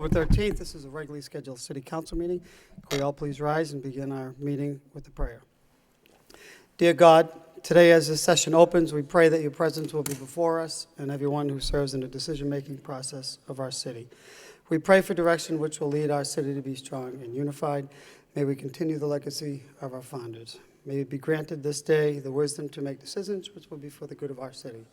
October 13th, this is a regularly scheduled city council meeting. Could we all please rise and begin our meeting with a prayer? Dear God, today as this session opens, we pray that your presence will be before us and everyone who serves in the decision-making process of our city. We pray for direction which will lead our city to be strong and unified. May we continue the legacy of our founders. May it be granted this day the wisdom to make decisions which will be for the good of our city.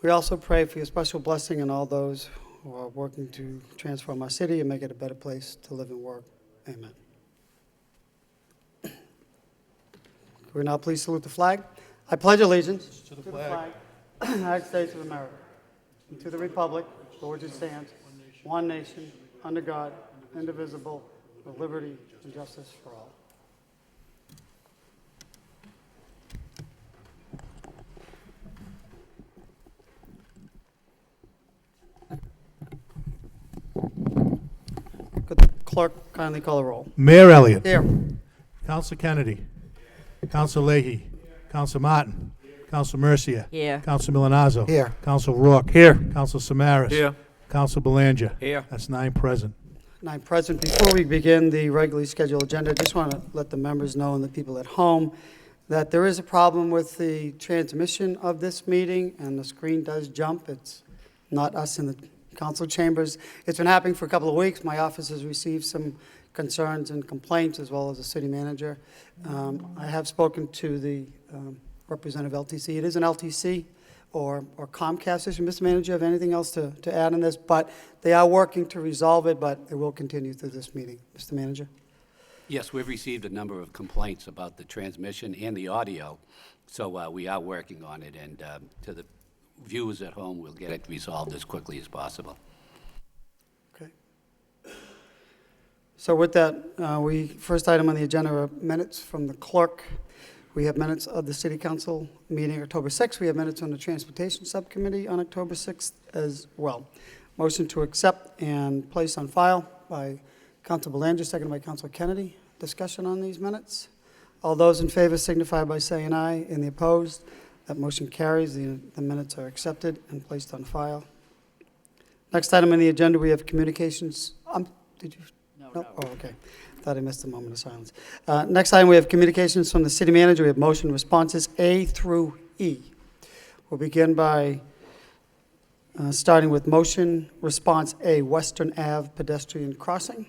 We also pray for your special blessing on all those who are working to transform our city and make it a better place to live and work. Amen. Could we now please salute the flag? I pledge allegiance to the flag of the United States of America and to the republic for which it stands, one nation, under God, indivisible, with liberty and justice for all. Could the clerk kindly call a roll? Mayor Elliott. Here. Counsel Kennedy. Counsel Leahy. Counsel Martin. Counsel Mercia. Here. Counsel Milanazzo. Here. Counsel Rourke. Here. Counsel Samaras. Here. Counsel Belanger. Here. That's 9 present. 9 present. Before we begin the regularly scheduled agenda, I just want to let the members know and the people at home that there is a problem with the transmission of this meeting, and the screen does jump. It's not us in the council chambers. It's been happening for a couple of weeks. My office has received some concerns and complaints, as well as the city manager. I have spoken to the representative of LTC. It is an LTC or Comcast issue. Mr. Manager, have anything else to add on this? But they are working to resolve it, but it will continue through this meeting. Mr. Manager? Yes, we've received a number of complaints about the transmission and the audio, so we are working on it, and to the viewers at home, we'll get it resolved as quickly as possible. Okay. So with that, first item on the agenda are minutes from the clerk. We have minutes of the City Council meeting October 6th. We have minutes on the Transportation Subcommittee on October 6th as well. Motion to accept and place on file by Council Belanger, seconded by Council Kennedy. Discussion on these minutes. All those in favor signify by saying aye. And the opposed, that motion carries. The minutes are accepted and placed on file. Next item on the agenda, we have communications. Did you? No. Oh, okay. Thought I missed a moment of silence. Next item, we have communications from the city manager. We have motion responses A through E. We'll begin by starting with motion response A, Western Ave pedestrian crossing.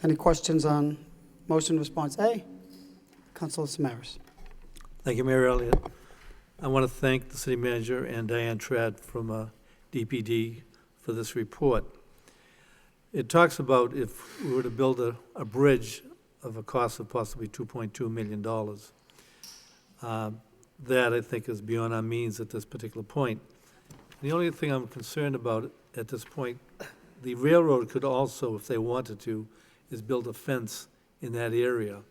Any questions on motion response A? Councilor Samaras. Thank you, Mayor Elliott. I want to thank the city manager and Diane Trad from DPD for this report. It talks about if we were to build a bridge of a cost of possibly $2.2 million. That, I think, is beyond our means at this particular point. The only thing I'm concerned about at this point, the railroad could also, if they wanted to, is build a fence in that area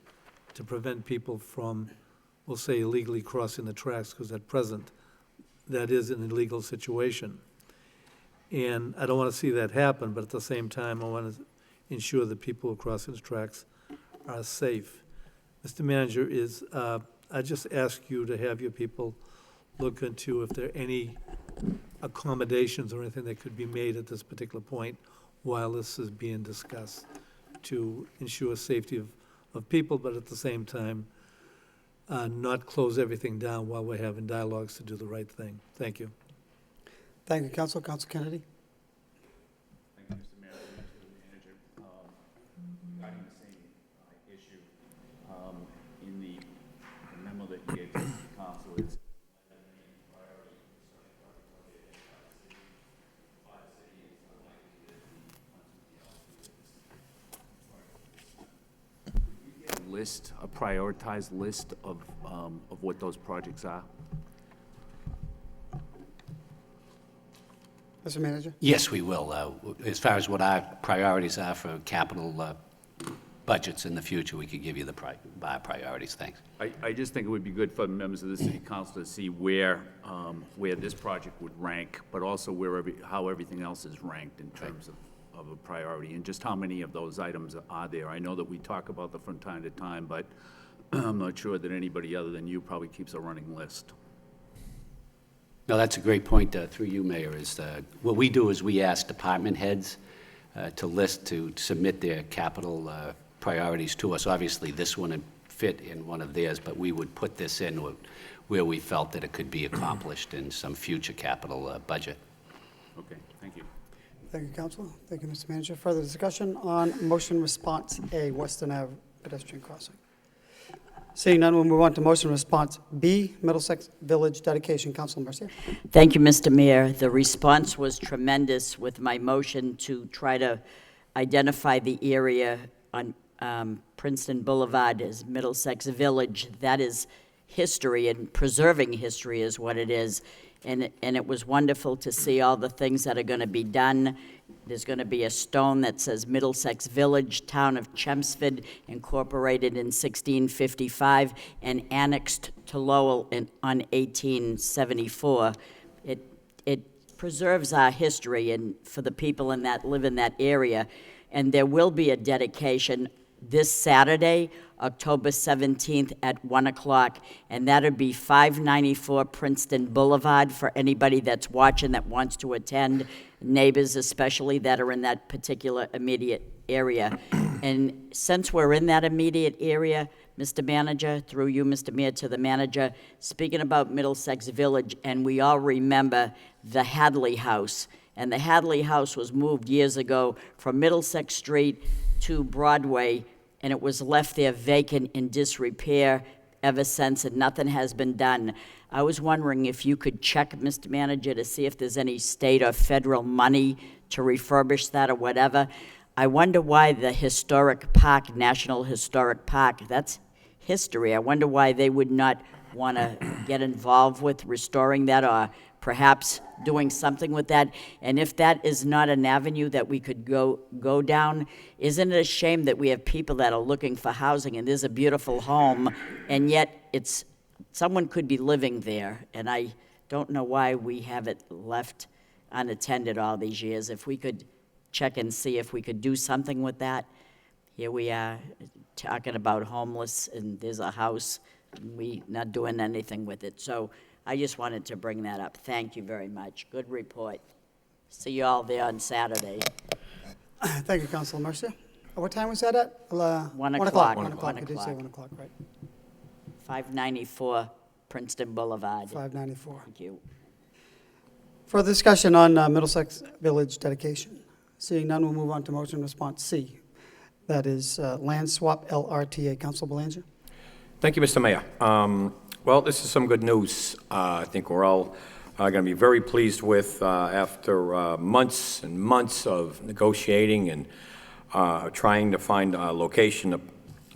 to prevent people from, we'll say, illegally crossing the tracks, because at present, that is an illegal situation. And I don't want to see that happen, but at the same time, I want to ensure that people who are crossing the tracks are safe. Mr. Manager, I just ask you to have your people look into if there are any accommodations or anything that could be made at this particular point while this is being discussed to ensure safety of people, but at the same time, not close everything down while we're having dialogues to do the right thing. Thank you. Thank you, Council. Council Kennedy. Thank you, Mr. Mayor. Thank you, Manager. Regarding the same issue, in the memo that you gave to the council, it's a prioritized list of what those projects are. Mr. Manager. Yes, we will. As far as what our priorities are for capital budgets in the future, we could give you the priorities. Thanks. I just think it would be good for members of the city council to see where this project would rank, but also how everything else is ranked in terms of a priority, and just how many of those items are there. I know that we talk about them from time to time, but I'm not sure that anybody other than you probably keeps a running list. No, that's a great point through you, Mayor, is what we do is we ask department heads to submit their capital priorities to us. Obviously, this wouldn't fit in one of theirs, but we would put this in where we felt that it could be accomplished in some future capital budget. Okay, thank you. Thank you, Councilor. Thank you, Mr. Manager. Further discussion on motion response A, Western Ave pedestrian crossing. Seeing none, we'll move on to motion response B, Middlesex Village dedication. Councilor Mercier. Thank you, Mr. Mayor. The response was tremendous with my motion to try to identify the area on Princeton Boulevard as Middlesex Village. That is history, and preserving history is what it is. And it was wonderful to see all the things that are going to be done. There's going to be a stone that says Middlesex Village, Town of Chelmsford, incorporated in 1655 and annexed to Lowell on 1874. It preserves our history and for the people live in that area. And there will be a dedication this Saturday, October 17th at 1 o'clock, and that'll be 594 Princeton Boulevard for anybody that's watching that wants to attend, neighbors especially that are in that particular immediate area. And since we're in that immediate area, Mr. Manager, through you, Mr. Mayor, to the manager, speaking about Middlesex Village, and we all remember the Hadley House, and the Hadley House was moved years ago from Middlesex Street to Broadway, and it was left there vacant in disrepair ever since, and nothing has been done. I was wondering if you could check, Mr. Manager, to see if there's any state or federal money to refurbish that or whatever. I wonder why the historic park, National Historic Park, that's history. I wonder why they would not want to get involved with restoring that or perhaps doing something with that. And if that is not an avenue that we could go down, isn't it a shame that we have people that are looking for housing and there's a beautiful home and yet someone could be living there, and I don't know why we have it left unattended all these years. If we could check and see if we could do something with that. Here we are talking about homeless, and there's a house, and we not doing anything with it. So I just wanted to bring that up. Thank you very much. Good report. See you all there on Saturday. Thank you, Councilor Mercier. What time was that at? 1 o'clock. 1 o'clock. I did say 1 o'clock, right? 594 Princeton Boulevard. 594. Thank you. Further discussion on Middlesex Village dedication. Seeing none, we'll move on to motion response C. That is land swap LRTA. Councilor Belanger. Thank you, Mr. Mayor. Well, this is some good news. I think we're all going to be very pleased with after months and months of negotiating and trying to find a location to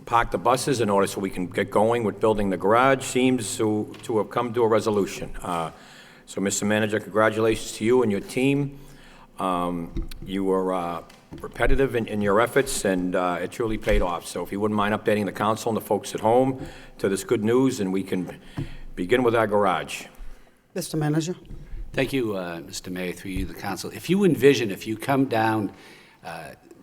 park the buses in order so we can get going with building the garage. Seems to have come to a resolution. So, Mr. Manager, congratulations to you and your team. You were repetitive in your efforts, and it truly paid off. So if you wouldn't mind updating the council and the folks at home to this good news, and we can begin with our garage. Mr. Manager. Thank you, Mr. Mayor, through you, the council. If you come down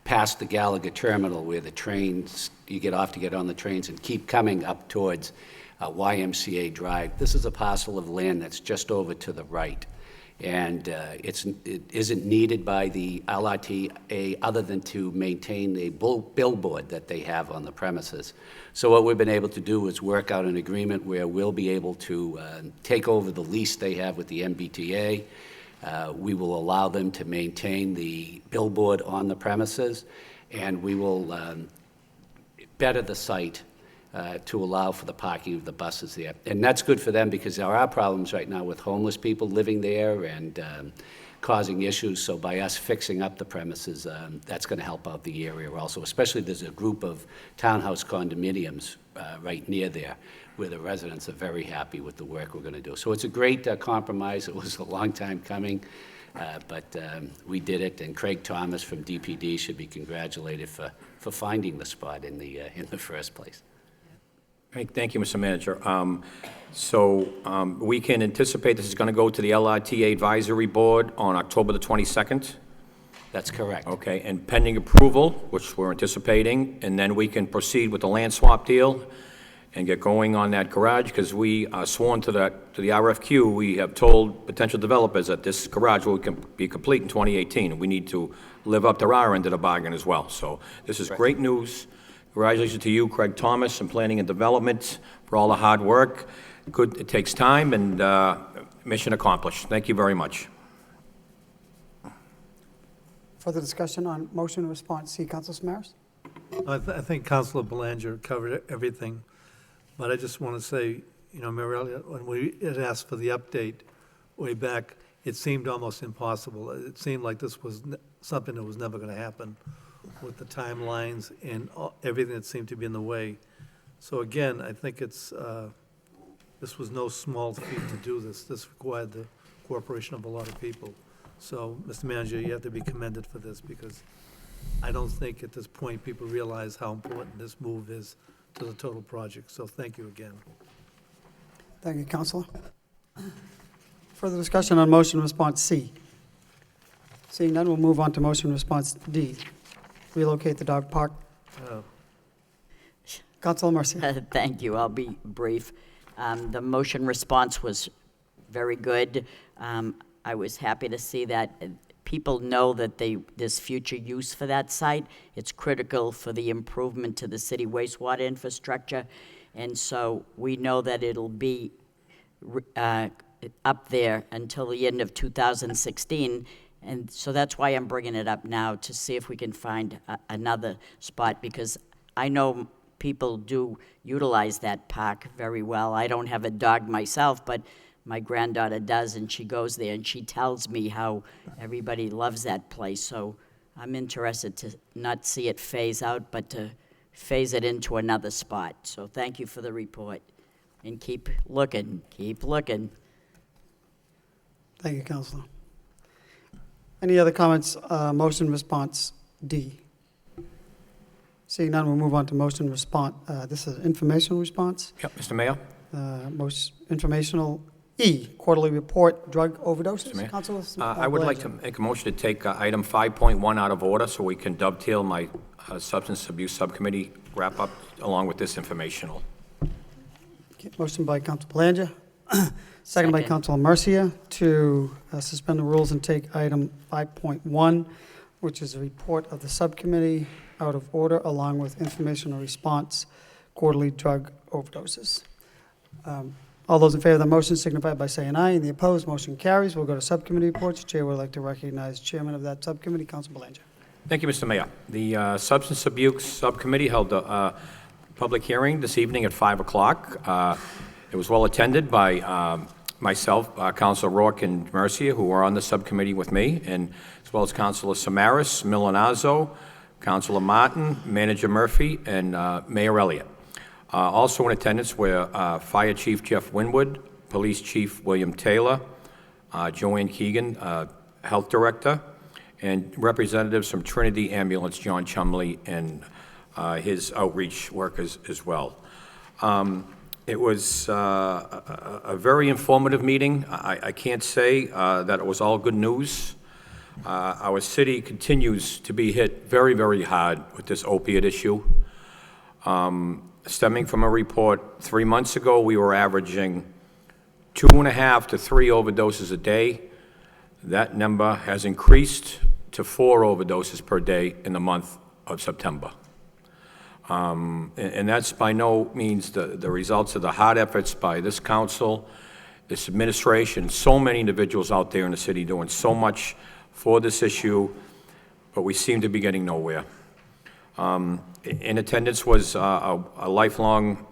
past the Gallagher Terminal where the trains, you get off to get on the trains and keep coming up towards YMCA Drive, this is a parcel of land that's just over to the right. And it isn't needed by the LRTA other than to maintain a billboard that they have on the premises. So what we've been able to do is work out an agreement where we'll be able to take over the lease they have with the MBTA. We will allow them to maintain the billboard on the premises, and we will better the site to allow for the parking of the buses there. And that's good for them because there are problems right now with homeless people living there and causing issues. So by us fixing up the premises, that's going to help out the area also, especially there's a group of townhouse condominiums right near there where the residents are very happy with the work we're going to do. So it's a great compromise. It was a long time coming, but we did it. And Craig Thomas from DPD should be congratulated for finding the spot in the first place. Thank you, Mr. Manager. We can anticipate this is going to go to the LRTA Advisory Board on October the 22nd? That's correct. Okay, and pending approval, which we're anticipating, and then we can proceed with the land swap deal and get going on that garage, because we are sworn to the RFQ. We have told potential developers that this garage will be complete in 2018, and we need to live up to our end of the bargain as well. So this is great news. Congratulations to you, Craig Thomas, and Planning and Development for all the hard work. Good, it takes time, and mission accomplished. Thank you very much. Further discussion on motion and response C. Council Samaras? I think Councilor Belanger covered everything, but I just want to say, you know, Mayor Elliott, when we had asked for the update way back, it seemed almost impossible. It seemed like this was something that was never going to happen with the timelines and everything that seemed to be in the way. So again, I think it's, this was no small feat to do this. This required the cooperation of a lot of people. So, Mr. Manager, you have to be commended for this, because I don't think at this point people realize how important this move is to the total project. So thank you again. Thank you, Councilor. Further discussion on motion and response C. Seeing none, we'll move on to motion and response D. Relocate the dog park. Councilor Mercia. Thank you. I'll be brief. The motion response was very good. I was happy to see that people know that there's future use for that site. It's critical for the improvement to the city wastewater infrastructure. And so we know that it'll be up there until the end of 2016. And so that's why I'm bringing it up now, to see if we can find another spot, because I know people do utilize that park very well. I don't have a dog myself, but my granddaughter does, and she goes there, and she tells me how everybody loves that place. So I'm interested to not see it phase out, but to phase it into another spot. So thank you for the report, and keep looking, keep looking. Thank you, Councilor. Any other comments? Motion response D. Seeing none, we'll move on to motion response. This is informational response. Yep, Mr. Mayor? Most informational E, quarterly report, drug overdoses. Mr. Mayor? Councilor I would like to Belanger. make a motion to take item 5.1 out of order so we can dovetail my Substance Abuse Subcommittee wrap-up along with this informational. Okay, motion by Councilor Belanger, second by Second. Councilor Mercia to suspend the rules and take item 5.1, which is a report of the subcommittee, out of order, along with informational response, quarterly drug overdoses. All those in favor of the motion signify by saying aye, and the opposed, motion carries. We'll go to subcommittee reports. Chair would like to recognize Chairman of that subcommittee, Councilor Belanger. Thank you, Mr. Mayor. The Substance Abuse Subcommittee held a public hearing this evening at 5 o'clock. It was well attended by myself, Councilor Rourke, and Mercia, who were on the subcommittee with me, and as well as Councilor Samaras, Milanazzo, Councilor Martin, Manager Murphy, and Mayor Elliott. Also in attendance were Fire Chief Jeff Winwood, Police Chief William Taylor, Joanne Keegan, Health Director, and representatives from Trinity Ambulance, John Chumley, and his outreach workers as well. It was a very informative meeting. I can't say that it was all good news. Our city continues to be hit very, very hard with this opiate issue. Stemming from a report 3 months ago, we were averaging 2.5 to 3 overdoses a day. That number has increased to 4 overdoses per day in the month of September. And that's by no means the results of the hard efforts by this council, this administration, so many individuals out there in the city doing so much for this issue, but we seem to be getting nowhere. In attendance was a lifelong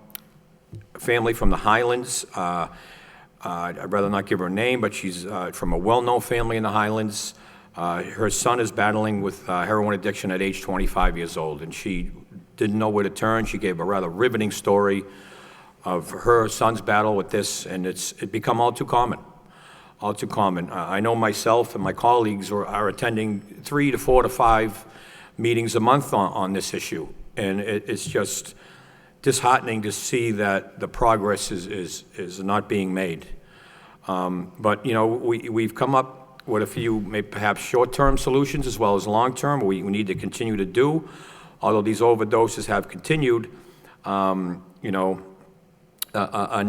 family from the Highlands. I'd rather not give her a name, but she's from a well-known family in the Highlands. Her son is battling with heroin addiction at age 25 years old, and she didn't know where to turn. She gave a rather riveting story of her son's battle with this, and it's become all too common. All too common. I know myself and my colleagues are attending 3 to 4 to 5 meetings a month on this issue, and it's just disheartening to see that the progress is not being made. But, you know, we've come up with a few maybe perhaps short-term solutions as well as long-term we need to continue to do. Although these overdoses have continued, you know, a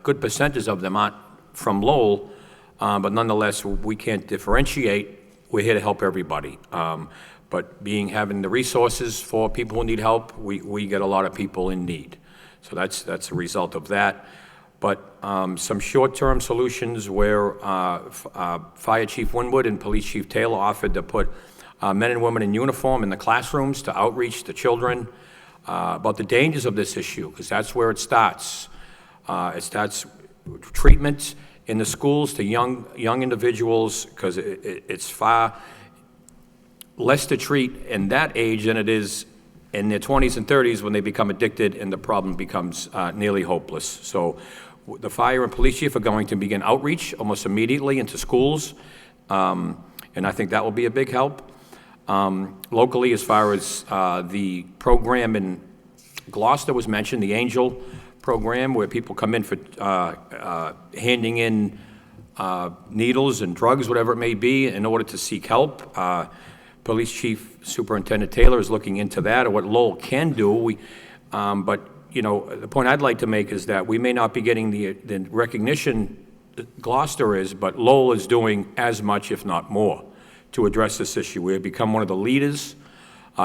good percentage of them aren't from Lowell, but nonetheless, we can't differentiate we're here to help everybody. But having the resources for people who need help, we get a lot of people in need. So that's a result of that. But some short-term solutions where Fire Chief Winwood and Police Chief Taylor offered to put men and women in uniform in the classrooms to outreach to children about the dangers of this issue, because that's where it starts. It starts treatment in the schools to young individuals, because it's far less to treat in that age than it is in their 20s and 30s when they become addicted and the problem becomes nearly hopeless. So the fire and police chief are going to begin outreach almost immediately into schools, and I think that will be a big help. Locally, as far as the program in Gloucester was mentioned, the Angel program, where people come in for handing in needles and drugs, whatever it may be, in order to seek help. Police Chief Superintendent Taylor is looking into that, or what Lowell can do. But, you know, the point I'd like to make is that we may not be getting the recognition that Gloucester is, but Lowell is doing as much, if not more, to address this issue. We have become one of the leaders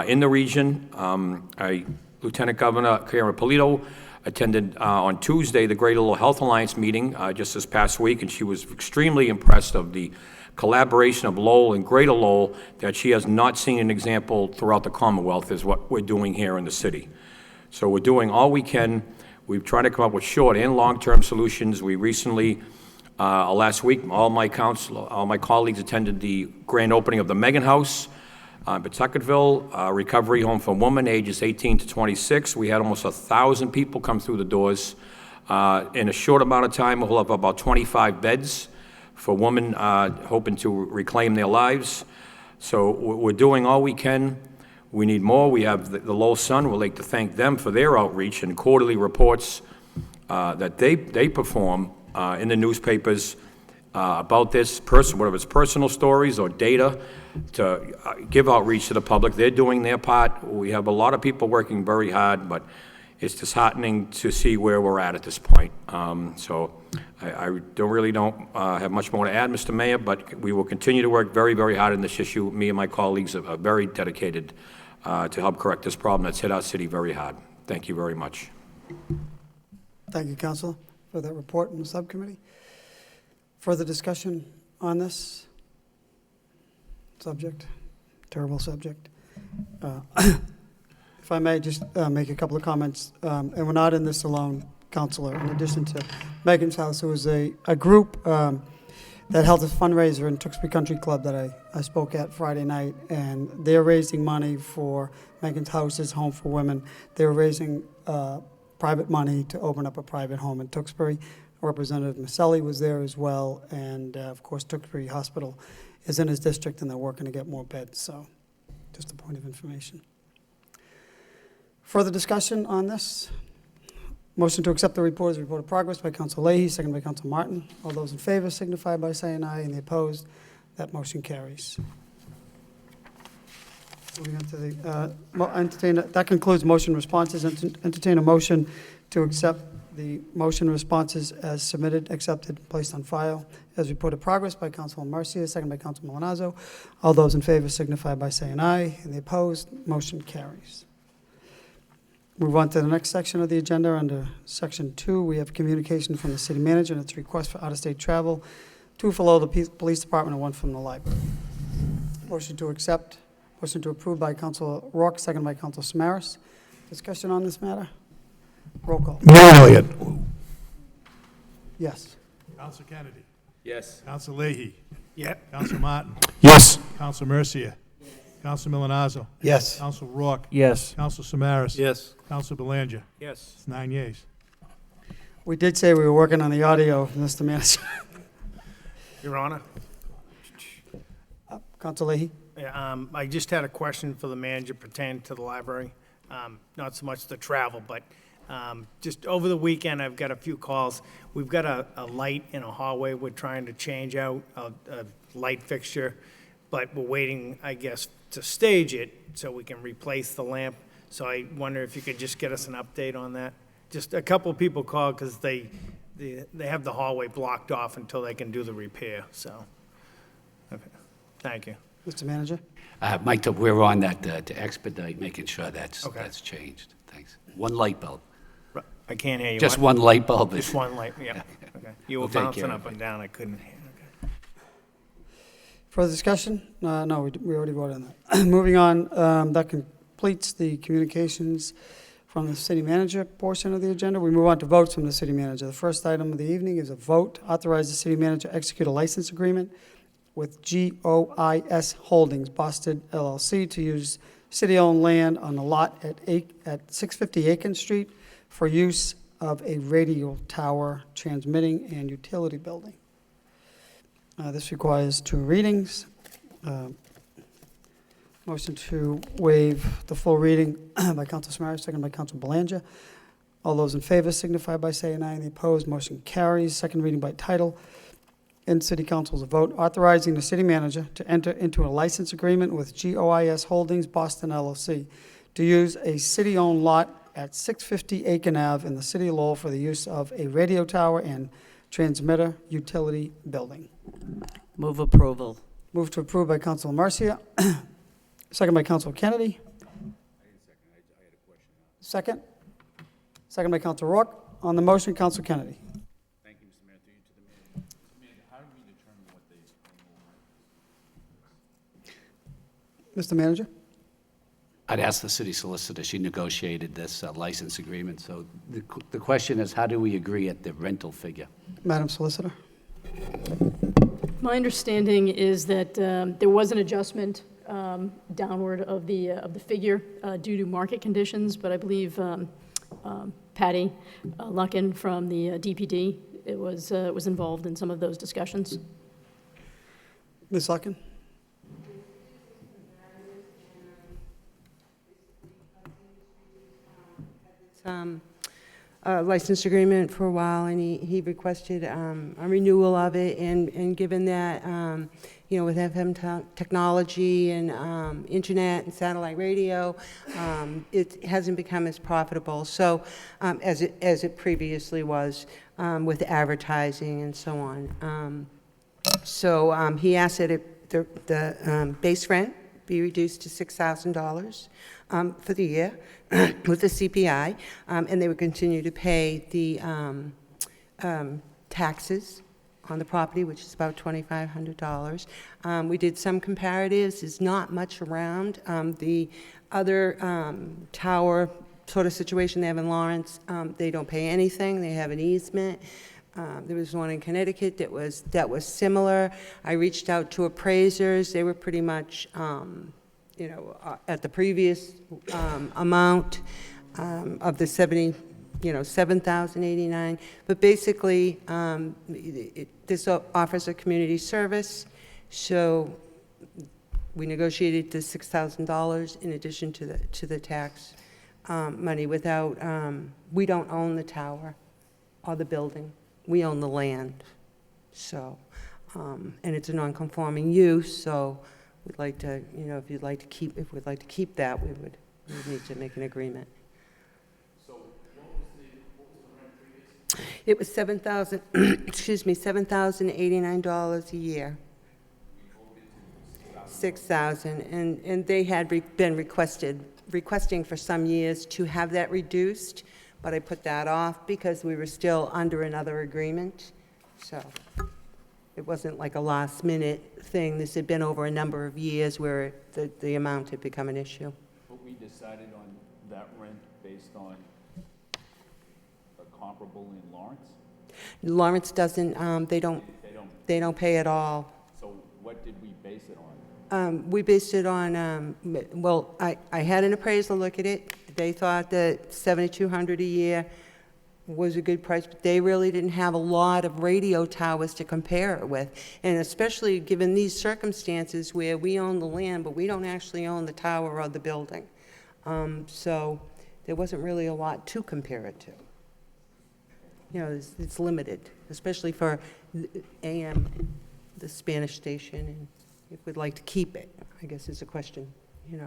in the region. Lieutenant Governor Karen Polito attended on Tuesday the Greater Lowell Health Alliance meeting just this past week, and she was extremely impressed of the collaboration of Lowell and Greater Lowell that she has not seen an example throughout the Commonwealth is what we're doing here in the city. So we're doing all we can. We've tried to come up with short and long-term solutions. We recently, last week, all my colleagues attended the grand opening of the Megan House in Pawtuckettville, recovery home for women ages 18 to 26. We had almost 1,000 people come through the doors. In a short amount of time, we'll have about 25 beds for women hoping to reclaim their lives. So we're doing all we can. We need more. We have the Lowell Sun. We'd like to thank them for their outreach and quarterly reports that they perform in the newspapers about this person, whether it's personal stories or data, to give outreach to the public. They're doing their part. We have a lot of people working very hard, but it's disheartening to see where we're at this point. So I don't have much more to add, Mr. Mayor, but we will continue to work very, very hard on this issue. Me and my colleagues are very dedicated to help correct this problem that's hit our city very hard. Thank you very much. Thank you, Councilor, for that report in the subcommittee. Further discussion on this subject, terrible subject. If I may just make a couple of comments, and we're not in this alone, Councilor. In addition to Megan's House, there was a group that held a fundraiser in Tewksbury Country Club that I spoke at Friday night, and they're raising money for Megan's House's Home for Women. They're raising private money to open up a private home in Tewksbury. Representative Maselli was there as well, and of course Tewksbury Hospital is in his district, and they're working to get more beds, so just a point of information. Further discussion on this? Motion to accept the report as a report of progress by Council Leahy, second by Council Martin. All those in favor signify by saying aye, and the opposed, that motion carries. Moving on to the, that concludes motion responses. Entertain a motion to accept the motion responses as submitted, accepted, placed on file as report of progress by Councilman Marcia, second by Councilman Malinazzo. All those in favor signify by saying aye, and the opposed, motion carries. Move on to the next section of the agenda. Under Section 2, we have communication from the city manager and its request for out-of-state travel, 2 for Lowell, the police department, and 1 from the library. Motion to accept, motion to approve by Council Rourke, second by Council Samaras. Discussion on this matter? Roll call. Mayor Elliott. Yes. Council Kennedy. Yes. Council Leahy. Yeah. Council Martin. Yes. Council Mercia. Council Milonazo. Yes. Council Rourke. Yes. Council Samaras. Yes. Council Belanger. Yes. It's 9 yeas. We did say we were working on the audio, Mr. Manager. Your Honor, Council Leahy? I just had a question for the manager pertaining to the library. Not so much the travel, but just over the weekend, I've got a few calls. We've got a light in a hallway we're trying to change out, a light fixture, but we're waiting, I guess, to stage it so we can replace the lamp. So I wonder if you could just get us an update on that. Just a couple of people called because they have the hallway blocked off until they can do the repair, so. Okay. Thank you. Mr. Manager? Mike, we're on that to expedite making sure that's Okay. changed. Thanks. One light bulb. I can't hear you. Just What? one light bulb. Just one light, yeah. Okay. You were We'll take bouncing care up of and down, I couldn't hear. Okay. Further discussion? No, we already voted on that. Moving on, that completes the communications from the city manager portion of the agenda. We move on to votes from the city manager. The first item of the evening is a vote, authorize the city manager to execute a license agreement with GOIS Holdings, Boston LLC, to use city-owned land on the lot at 650 Aiken Street for use of a radio tower, transmitting and utility building. This requires 2 readings. Motion to waive the full reading by Council Samaras, second by Council Belanger. All those in favor signify by saying aye, and the opposed, motion carries. Second reading by title. In City Council's vote, authorizing the city manager to enter into a license agreement with GOIS Holdings, Boston LLC, to use a city-owned lot at 650 Aiken Ave in the city of Lowell for the use of a radio tower and transmitter utility building. Move approval. Move to approve by Council Marcia, second by Council Kennedy. Second? Second by Council Rourke. On the motion, Council Kennedy. Thank you, Mr. Mayor. Through you to the mayor. Amanda, how do we determine what they Mr. Manager? I'd ask the city solicitor, she negotiated this license agreement, so the question is, how do we agree at the rental figure? Madam Solicitor? My understanding is that there was an adjustment downward of the figure due to market conditions, but I believe Patty Luckin from the DPD was involved in some of those discussions. Ms. Luckin? License agreement for a while, and he requested a renewal of it, and given that, with FM technology and internet and satellite radio, it hasn't become as profitable, so, as it previously was, with advertising and so on. So he asked that the base rent be reduced to $6,000 for the year with the CPI, and they would continue to pay the taxes on the property, which is about $2,500. We did some comparatives. There's not much around. The other tower sort of situation they have in Lawrence, they don't pay anything. They have an easement. There was one in Connecticut that was similar. I reached out to appraisers. They were pretty much, at the previous amount of the 7,089. But basically, this offers a community service. So we negotiated the $6,000 in addition to the tax money. Without, we don't own the tower or the building. We own the land, so, and it's a non-conforming use, so we'd like to, if we'd like to keep that, we would need to make an agreement. So what was the rent previous? It was $7,089 a year. $6,000, and they had been requesting for some years to have that reduced, but I put that off because we were still under another agreement, so it wasn't like a last-minute thing. This had been over a number of years where the amount had become an issue. But we decided on that rent based on a comparable in Lawrence? Lawrence doesn't, they don't pay at all. So what did we base it on? We based it on, well, I had an appraisal look at it. They thought that $7,200 a year was a good price, but they really didn't have a lot of radio towers to compare it with. And especially given these circumstances where we own the land, but we don't actually own the tower or the building. So there wasn't really a lot to compare it to. It's limited, especially for AM, the Spanish station, and if we'd like to keep it, I guess is a question, All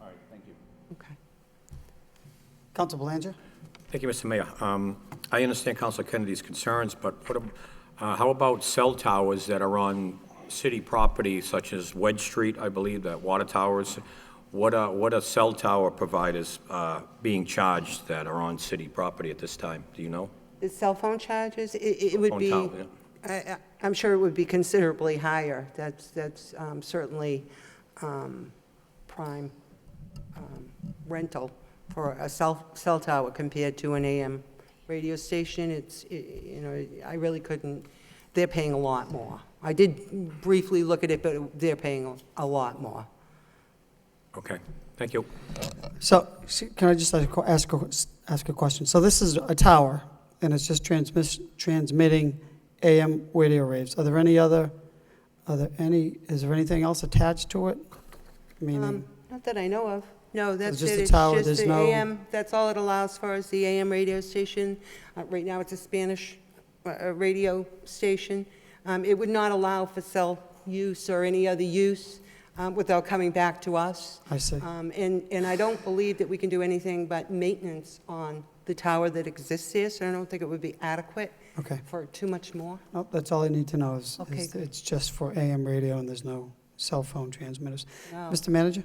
right, thank you. Okay. Council Belanger? Thank you, Mr. Mayor. I understand Councilor Kennedy's concerns, but how about cell towers that are on city property such as Wedge Street, I believe, that water towers, what are cell tower providers being charged that are on city property at this time? Do you know? The cell phone charges, it would Phone be, tower, yeah. I'm sure it would be considerably higher. That's certainly prime rental for a cell tower compared to an AM radio station. I really couldn't, they're paying a lot more. I did briefly look at it, but they're paying a lot more. Okay, thank you. So, can I just ask a question? So this is a tower, and it's just transmitting AM radio waves. Is there anything else attached to it? Meaning, Not that I know of. No, that's just it. a tower, It's there's just the no- AM, that's all it allows for is the AM radio station. Right now, it's a Spanish radio station. It would not allow for cell use or any other use without coming back to us. I see. And I don't believe that we can do anything but maintenance on the tower that exists here, so I don't think it would be adequate Okay. for too much more. Oh, that's all I need to know is Okay, good. it's just for AM radio and there's no cell phone transmitters. No. Mr. Manager?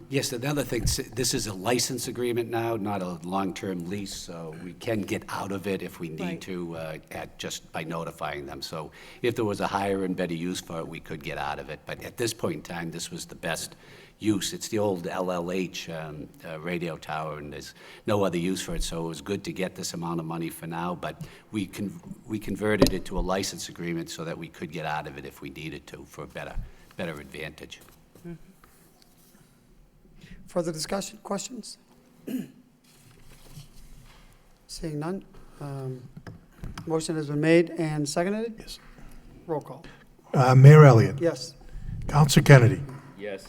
Yes, another thing, this is a license agreement now, not a long-term lease, so we can get out of it if we need Right. to, just by notifying them. So if there was a higher and better use for it, we could get out of it. But at this point in time, this was the best use. It's the old LLH radio tower, and there's no other use for it, so it was good to get this amount of money for now. But we converted it to a license agreement so that we could get out of it if we needed to for a better advantage. Further discussion, questions? Seeing none. Motion has been made and seconded. Yes. Roll call. Mayor Elliott. Yes. Counsel Kennedy. Yes.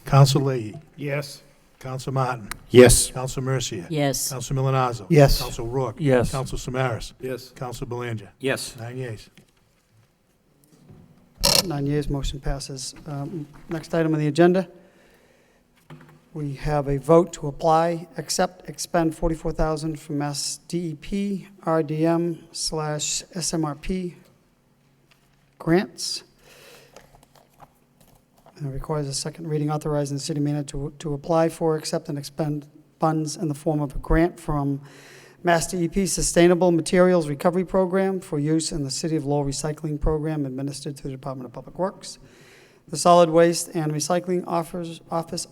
Counsel Leahy. Yes. Counsel Martin. Yes. Counsel Mercia. Yes. Counsel Milonazo. Yes. Counsel Rourke. Yes. Counsel Samaras. Yes. Counsel Belanger. Yes. 9 yeas. 9 yeas, motion passes. Next item on the agenda, we have a vote to apply, accept, expend $44,000 from Mass DEP, RDM/SMRP grants. And it requires a second reading authorizing the city manager to apply for, accept, and expend funds in the form of a grant from Mass DEP Sustainable Materials Recovery Program for use in the City of Lowell Recycling Program administered through the Department of Public Works. The Solid Waste and Recycling Office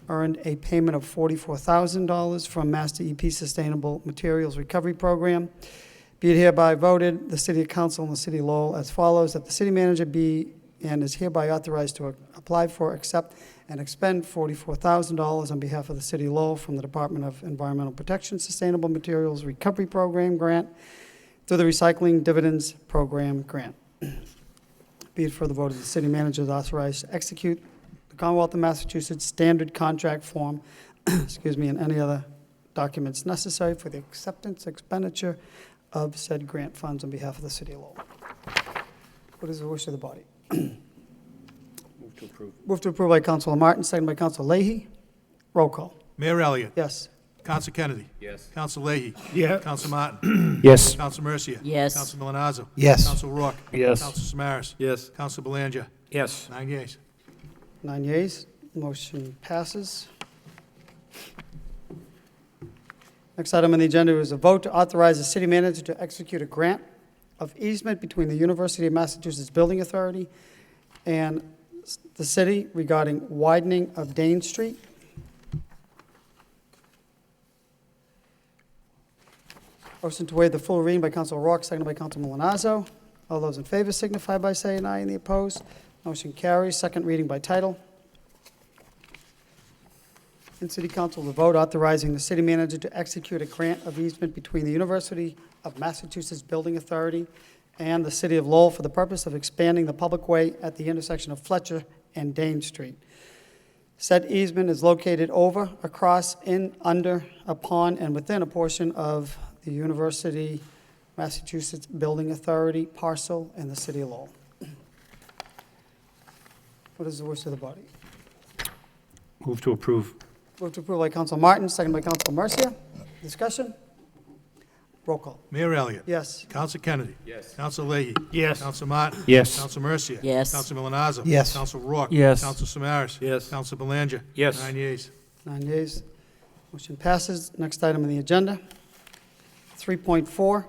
earned a payment of $44,000 from Mass DEP Sustainable Materials Recovery Program. Be it hereby voted, the City Council and the City of Lowell as follows, that the city manager be and is hereby authorized to apply for, accept, and expend $44,000 on behalf of the City of Lowell from the Department of Environmental Protection Sustainable Materials Recovery Program grant through the Recycling Dividends Program grant. Be it further voted, the city manager is authorized to execute the Commonwealth of Massachusetts standard contract form, and any other documents necessary for the acceptance, expenditure of said grant funds on behalf of the City of Lowell. What is the wish of the body? Move to approve. Move to approve by Councilor Martin, second by Councilor Leahy. Roll call. Mayor Elliott. Yes. Counsel Kennedy. Yes. Counsel Leahy. Yeah. Counsel Martin. Yes. Counsel Mercia. Yes. Counsel Milonazo. Yes. Counsel Rourke. Yes. Counsel Samaras. Yes. Counsel Belanger. Yes. 9 yeas. 9 yeas, motion passes. Next item on the agenda is a vote to authorize the city manager to execute a grant of easement between the University of Massachusetts Building Authority and the city regarding widening of Dane Street. Motion to waive the full reading by Council Rourke, seconded by Council Milonazo. All those in favor signify by saying aye, and the opposed. Motion carries. Second reading by title. In City Council, the vote authorizing the city manager to execute a grant of easement between the University of Massachusetts Building Authority and the City of Lowell for the purpose of expanding the public way at the intersection of Fletcher and Dane Street. Said easement is located over, across, in, under, upon, and within a portion of the University Massachusetts Building Authority parcel in the City of Lowell. What is the wish of the body? Move to approve. Move to approve by Council Martin, second by Council Mercia. Discussion? Roll call. Mayor Elliott. Yes. Counsel Kennedy. Yes. Counsel Leahy. Yes. Counsel Martin. Yes. Counsel Mercia. Yes. Counsel Milonazo. Yes. Counsel Rourke. Yes. Counsel Samaras. Yes. Counsel Belanger. Yes. 9 yeas. 9 yeas. Motion passes. Next item on the agenda, 3.4.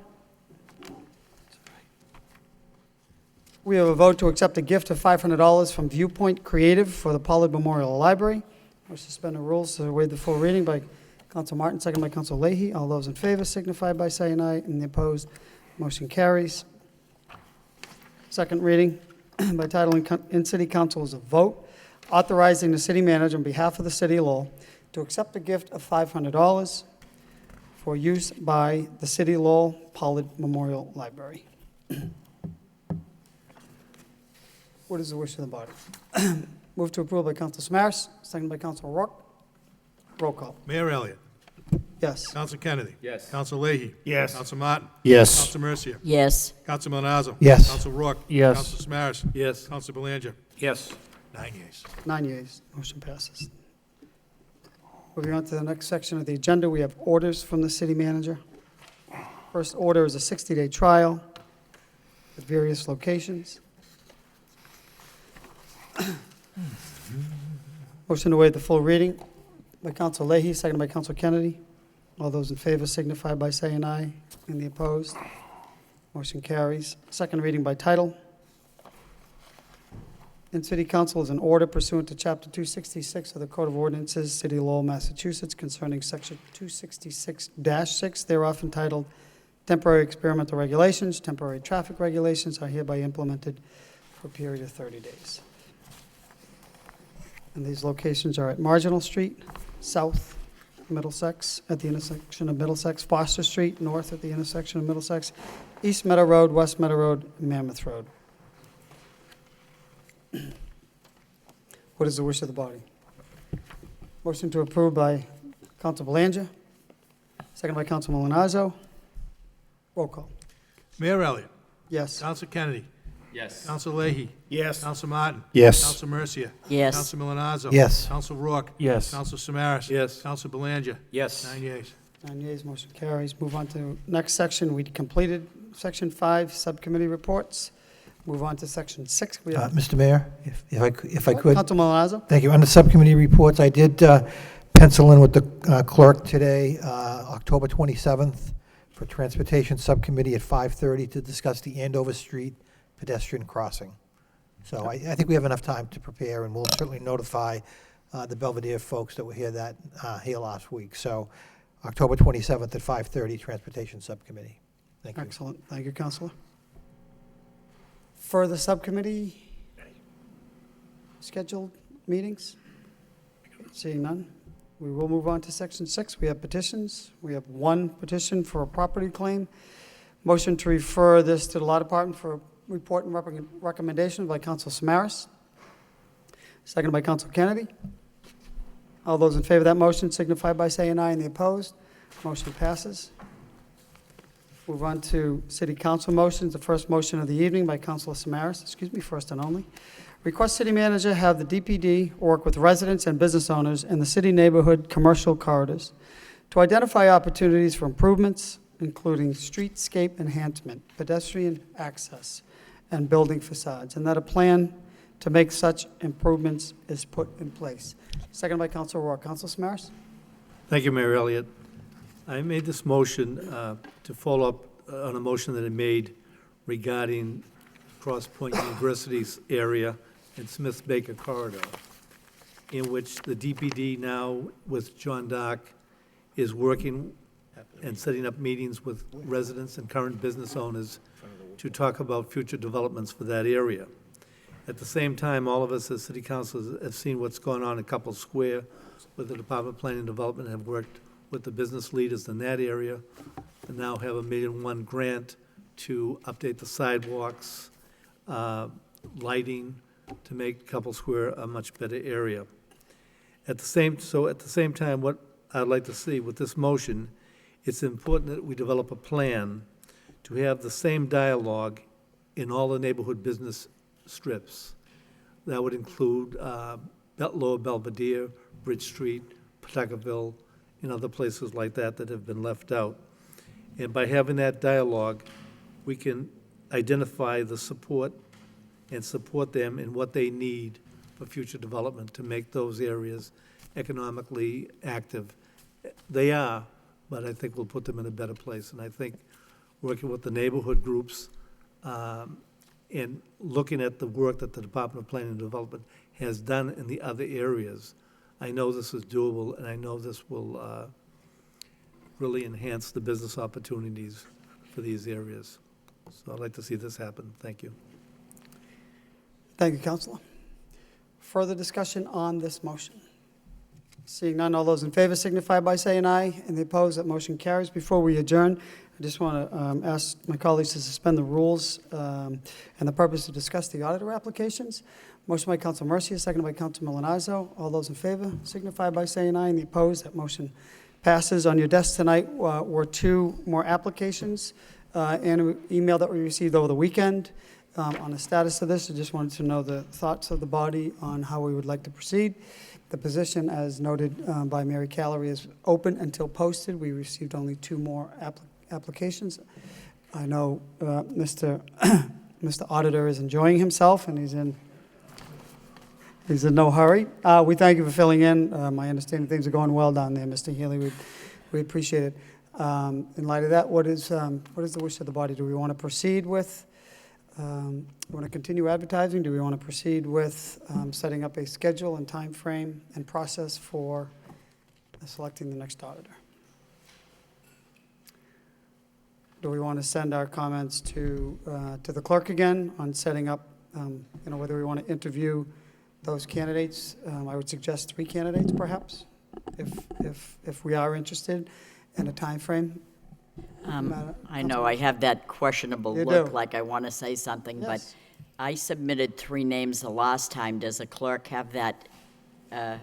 We have a vote to accept a gift of $500 from Viewpoint Creative for the Pollard Memorial Library. We'll suspend the rules to waive the full reading by Counsel Martin, second by Counsel Leahy. All those in favor signify by saying aye, and the opposed, motion carries. Second reading by title in City Council is a vote authorizing the city manager on behalf of the city of Lowell to accept a gift of $500 for use by the City of Lowell Pollard Memorial Library. What is the wish of the body? Move to approve by Counsel Samaras, second by Counsel Rourke. Roll call. Mayor Elliott. Yes. Counsel Kennedy. Yes. Counsel Leahy. Yes. Counsel Martin. Yes. Counsel Mercia. Yes. Counsel Milonazo. Yes. Counsel Rourke. Yes. Counsel Samaras. Yes. Counsel Belanger. Yes. 9 yeas. 9 yeas, motion passes. Moving on to the next section of the agenda, we have orders from the city manager. First order is a 60-day trial at various locations. Motion to waive the full reading by Counsel Leahy, seconded by Counsel Kennedy. All those in favor signify by saying aye. And the opposed? Motion carries. Second reading by title. In City Council is an order pursuant to Chapter 266 of the Code of Ordinances, City of Lowell, Massachusetts, concerning Section 266-6, thereof entitled Temporary Experimental Regulations. Temporary traffic regulations are hereby implemented for a period of 30 days. And these locations are at Marginal Street, South Middlesex, at the intersection of Middlesex, Foster Street, North at the intersection of Middlesex, East Meadow Road, West Meadow Road, and Mammoth Road. What is the wish of the body? Motion to approve by Counsel Belanger, second by Counsel Milonazo. Roll call. Mayor Elliott. Yes. Counsel Kennedy. Yes. Counsel Leahy. Yes. Counsel Martin. Yes. Counsel Mercia. Yes. Counsel Milonazo. Yes. Counsel Rourke. Yes. Counsel Samaras. Yes. Counsel Belanger. Yes. 9 yeas. 9 yeas, motion carries. Move on to next section. We completed Section 5, Subcommittee Reports. Move on to Section 6. We have Mr. Mayor, if I could, Counsel Milonazo. thank you. Under subcommittee reports, I did pencil in with the clerk today, October 27th, for Transportation Subcommittee at 5:30 to discuss the Andover Street pedestrian crossing. So I think we have enough time to prepare, and we'll certainly notify the Belvedere folks that were here last week. So October 27th at 5:30, Transportation Subcommittee. Thank you. Excellent. Thank you, Counselor. Further subcommittee scheduled meetings? Seeing none, we will move on to Section 6. We have petitions. We have one petition for a property claim. Motion to refer this to the Law Department for report and recommendation by Counsel Samaras, seconded by Counsel Kennedy. All those in favor of that motion signify by saying aye, and the opposed. Motion passes. Move on to City Council motions. The first motion of the evening by Councilor Samaras, first and only. Request City Manager have the DPD work with residents and business owners in the city neighborhood commercial corridors to identify opportunities for improvements, including streetscape enhancement, pedestrian access, and building facades, and that a plan to make such improvements is put in place. Second by Councilor Rourke. Councilor Samaras? Thank you, Mayor Elliott. I made this motion to follow up on a motion that I made regarding Cross Point University's area and Smith's Baker corridor, in which the DPD now, with John Dock, is working and setting up meetings with residents and current business owners to talk about future developments for that area. At the same time, all of us as city councilors have seen what's going on in Couple Square with the Department of Planning and Development, have worked with the business leaders in that area, and now have a $1.1 million grant to update the sidewalks, lighting, to make Couple Square a much better area. At the same time, what I'd like to see with this motion, it's important that we develop a plan to have the same dialogue in all the neighborhood business strips. That would include Lower Belvedere, Bridge Street, Pawtuckaville, and other places like that that have been left out. And by having that dialogue, we can identify the support and support them in what they need for future development to make those areas economically active. They are, but I think we'll put them in a better place. And I think working with the neighborhood groups and looking at the work that the Department of Planning and Development has done in the other areas, I know this is doable, and I know this will really enhance the business opportunities for these areas. So I'd like to see this happen. Thank you. Thank you, Counselor. Further discussion on this motion? Seeing none, all those in favor signify by saying aye, and the opposed, that motion carries. Before we adjourn, I just want to ask my colleagues to suspend the rules and the purpose to discuss the auditor applications. Motion by Counsel Mercia, seconded by Counsel Milonazo. All those in favor signify by saying aye, and the opposed, that motion passes. On your desk tonight were 2 more applications and an email that we received over the weekend on the status of this. I just wanted to know the thoughts of the body on how we would like to proceed. The position, as noted by Mary Callery, is open until posted. We received only 2 more applications. I know Mr. Auditor is enjoying himself, and he's in no hurry. We thank you for filling in. My understanding things are going well down there, Mr. Healy. We appreciate it. In light of that, what is the wish of the body? Do we want to proceed with? Do we want to continue advertising? Do we want to proceed with setting up a schedule and time frame and process for selecting the next auditor? Do we want to send our comments to the clerk again on setting up, whether we want to interview those candidates? I would suggest 3 candidates, perhaps, if we are interested in a time frame. I know I have that questionable You look, do. like I want to say something, but Yes. I submitted 3 names the last time. Does the clerk have that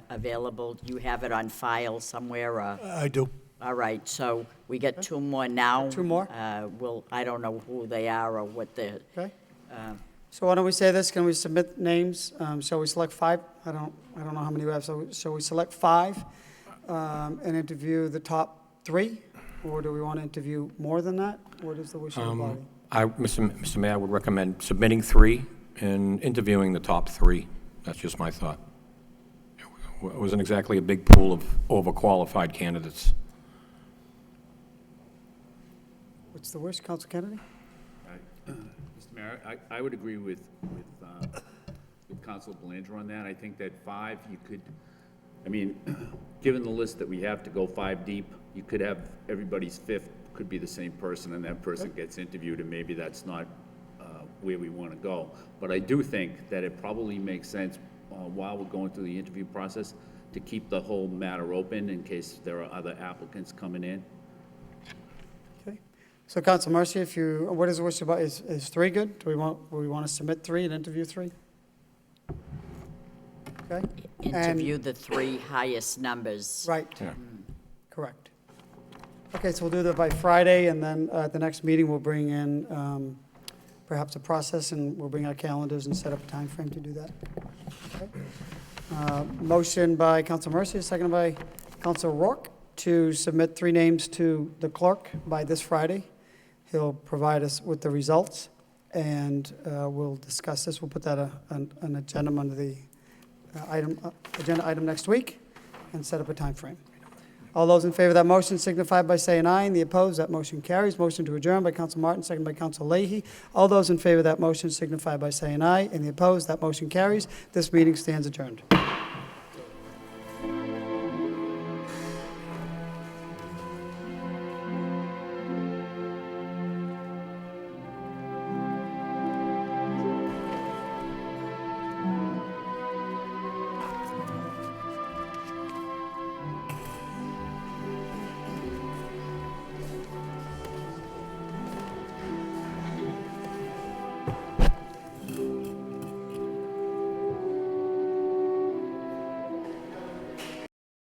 available? Do you have it on file somewhere? I do. All right, so we get 2 more now. 2 more? I don't know who they are or what they're, Okay. So why don't we say this? Can we submit names? Shall we select 5? I don't know how many we have. So shall we select 5 and interview the top 3? Or do we want to interview more than that? What is the wish of the body? Mr. Mayor, I would recommend submitting 3 and interviewing the top 3. That's just my thought. It wasn't exactly a big pool of overqualified candidates. What's the wish, Counsel Kennedy? Mr. Mayor, I would agree with Council Belanger on that. I think that 5, you could, given the list that we have to go 5 deep, you could have everybody's 5th could be the same person, and that person gets interviewed, and maybe that's not where we want to go. But I do think that it probably makes sense, while we're going through the interview process, to keep the whole matter open in case there are other applicants coming in. Okay. So Counsel Mercia, what is the wish about, is 3 good? Do we want to submit 3 and interview 3? Okay? interview the 3 highest numbers. Right. Yeah. Correct. Okay, so we'll do that by Friday, and then at the next meeting, we'll bring in perhaps a process, and we'll bring our calendars and set up a time frame to do that. Okay. Motion by Counsel Mercia, seconded by Counsel Rourke, to submit 3 names to the clerk by this Friday. He'll provide us with the results, and we'll discuss this. We'll put that an agenda under the agenda item next week, and set up a time frame. All those in favor of that motion signify by saying aye, and the opposed, that motion carries. Motion to adjourn by Counsel Martin, seconded by Counsel Leahy. All those in favor of that motion signify by saying aye, and the opposed, that motion carries. This meeting stands adjourned.